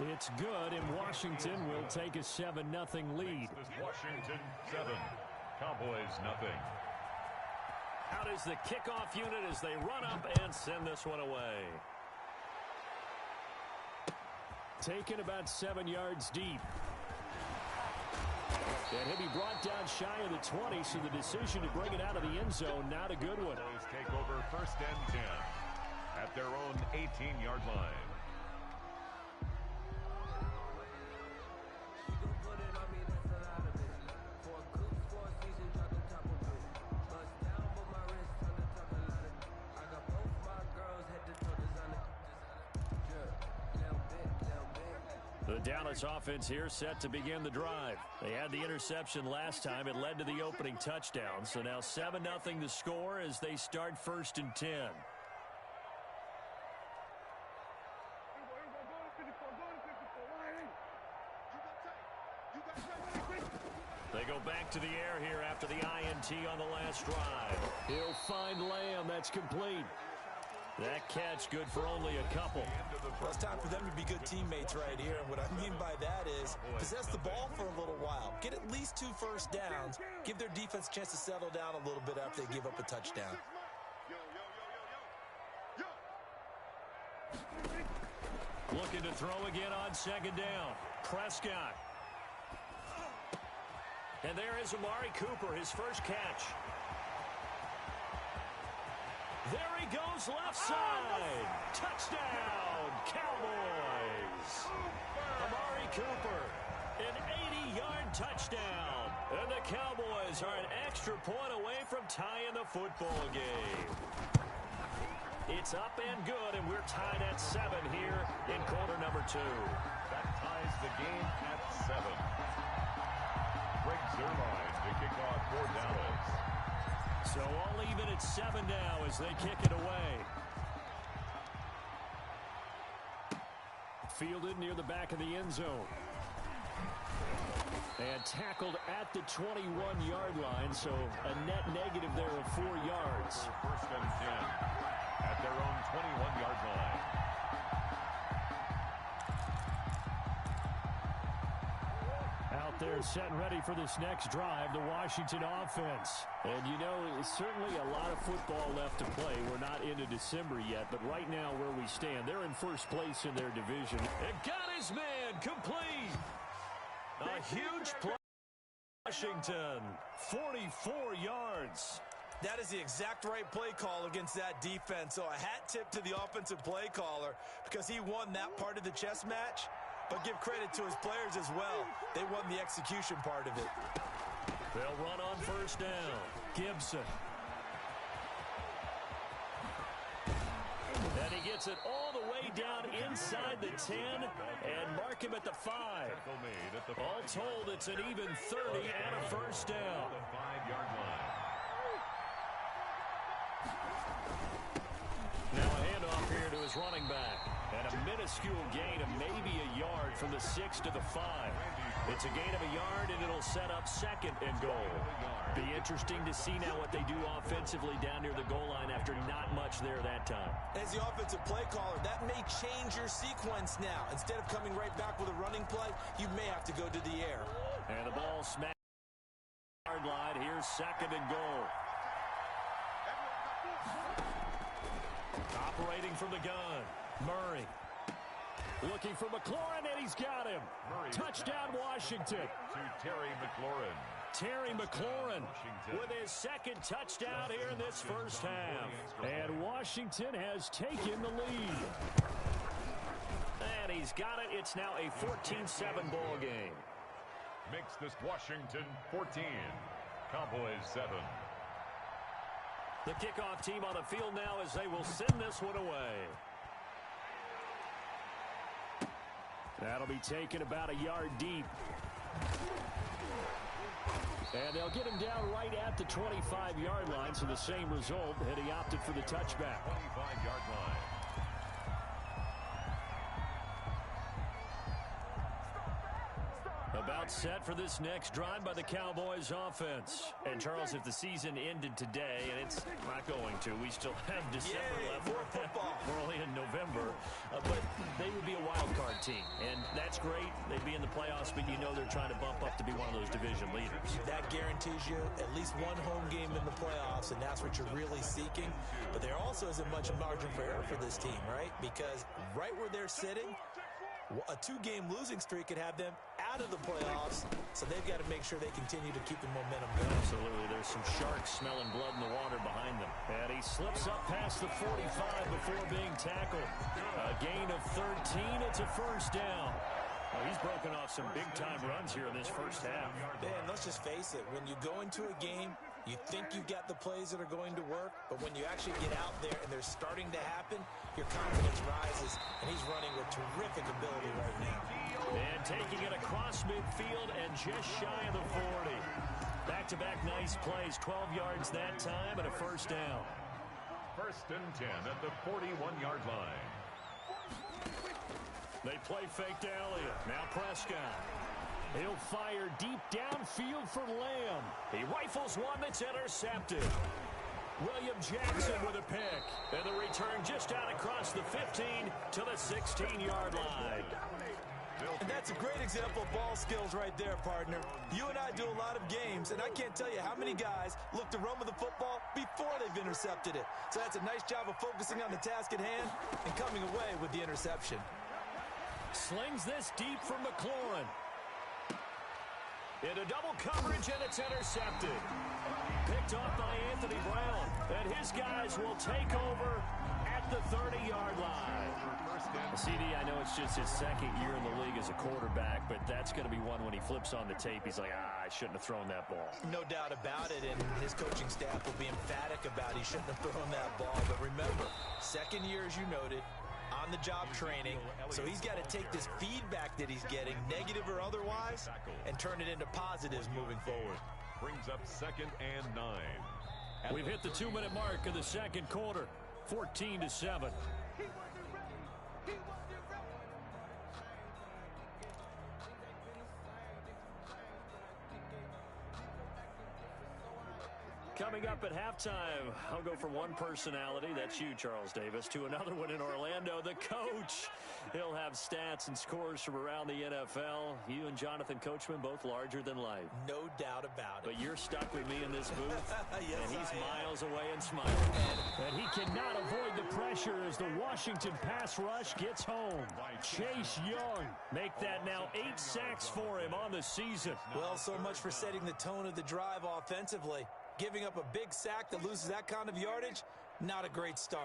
It's good, and Washington will take a 7-0 lead. Washington 7, Cowboys nothing. Out is the kickoff unit as they run up and send this one away. Taken about 7 yards deep. And he'll be brought down shy of the 20, so the decision to bring it out of the end zone, not a good one. Cowboys take over 1st and 10 at their own 18-yard line. The Dallas offense here set to begin the drive. They had the interception last time. It led to the opening touchdown. So now 7-0 the score as they start 1st and 10. They go back to the air here after the INT on the last drive. He'll find Lamb. That's complete. That catch good for only a couple. Well, it's time for them to be good teammates right here. And what I mean by that is possess the ball for a little while. Get at least 2 first downs. Give their defense a chance to settle down a little bit after they give up a touchdown. Looking to throw again on 2nd down. Prescott. And there is Amari Cooper, his first catch. There he goes, left side. Touchdown, Cowboys. Amari Cooper, an 80-yard touchdown. And the Cowboys are an extra point away from tying the football game. It's up and good, and we're tied at 7 here in quarter number 2. That ties the game at 7. Greg Zuerlein to kick off for Dallas. So all even at 7 now as they kick it away. Fielded near the back of the end zone. And tackled at the 21-yard line, so a net negative there of 4 yards. 1st and 10 at their own 21-yard line. Out there set and ready for this next drive, the Washington offense. And you know, certainly a lot of football left to play. We're not into December yet, but right now where we stand, they're in first place in their division. And got his man complete. A huge play. Washington, 44 yards. That is the exact right play call against that defense. So a hat tip to the offensive play caller because he won that part of the chess match. But give credit to his players as well. They won the execution part of it. They'll run on 1st down. Gibson. And he gets it all the way down inside the 10 and mark him at the 5. All told, it's an even 30 and a 1st down. The 5-yard line. Now a handoff here to his running back. And a minuscule gain of maybe a yard from the 6 to the 5. It's a gain of a yard, and it'll set up 2nd and goal. Be interesting to see now what they do offensively down near the goal line after not much there that time. As the offensive play caller, that may change your sequence now. Instead of coming right back with a running play, you may have to go to the air. And the ball smacked yard line. Here's 2nd and goal. Operating from the gun. Murray. Looking for McLaurin, and he's got him. Murray Touchdown, Washington. To Terry McLaurin. Terry McLaurin with his 2nd touchdown here in this first half. And Washington has taken the lead. And he's got it. It's now a 14-7 ball game. Makes this Washington 14. Cowboys 7. The kickoff team on the field now as they will send this one away. That'll be taken about a yard deep. And they'll get him down right at the 25-yard line, so the same result, and he opted for the touchback. 25-yard line. A About set for this next drive by the Cowboys offense. And, Charles, if the season ended today, and it's not going to, we still have December left. More football. We're only in November. But they would be a wild card team. And that's great. They'd be in the playoffs, but you know they're trying to bump up to be one of those division leaders. That guarantees you at least one home game in the playoffs, and that's what you're really seeking. But there also isn't much margin for error for this team, right? Because right where they're sitting, a 2-game losing streak could have them out of the playoffs, so they've got to make sure they continue to keep the momentum going. Absolutely. There's some sharks smelling blood in the water behind them. And he slips up past the 45 before being tackled. A gain of 13. It's a first down. Well, he's broken off some big-time runs here in this first half. Man, let's just face it. When you go into a game, you think you've got the plays that are going to work, but when you actually get out there and they're starting to happen, your confidence rises, and he's running with terrific ability right now. And taking it across midfield and just shy of the 40. Back-to-back nice plays, 12 yards that time and a first down. 1st and 10 at the 41-yard line. They play fake to Elliott. Now Prescott. He'll fire deep downfield for Lamb. He rifles one that's intercepted. William Jackson with a pick. And the return just out across the 15 to the 16-yard line. And that's a great example of ball skills right there, partner. You and I do a lot of games, and I can't tell you how many guys look to run with the football before they've intercepted it. So that's a nice job of focusing on the task at hand and coming away with the interception. Slings this deep from McLaurin. Into double coverage, and it's intercepted. Picked off by Anthony Brown. And his guys will take over at the 30-yard line. CD, I know it's just his second year in the league as a quarterback, but that's going to be one when he flips on the tape. He's like, I shouldn't have thrown that ball. No doubt about it, and his coaching staff will be emphatic about he shouldn't have thrown that ball. But remember, second year, as you noted, on-the-job training, so he's got to take this feedback that he's getting, negative or otherwise, and turn it into positives moving forward. Brings up 2nd and 9. We've hit the 2-minute mark of the second quarter, 14-7. Coming up at halftime, I'll go from one personality, that's you, Charles Davis, to another one in Orlando, the coach. He'll have stats and scores from around the NFL. You and Jonathan Coachman, both larger than life. No doubt about it. But you're stuck with me in this booth, Yes, and he's I am. miles away and smiling. And he cannot avoid the pressure as the Washington pass rush gets home. Chase Young make that now 8 sacks for him on the season. Well, so much for setting the tone of the drive offensively. Giving up a big sack that loses that kind of yardage, not a great start.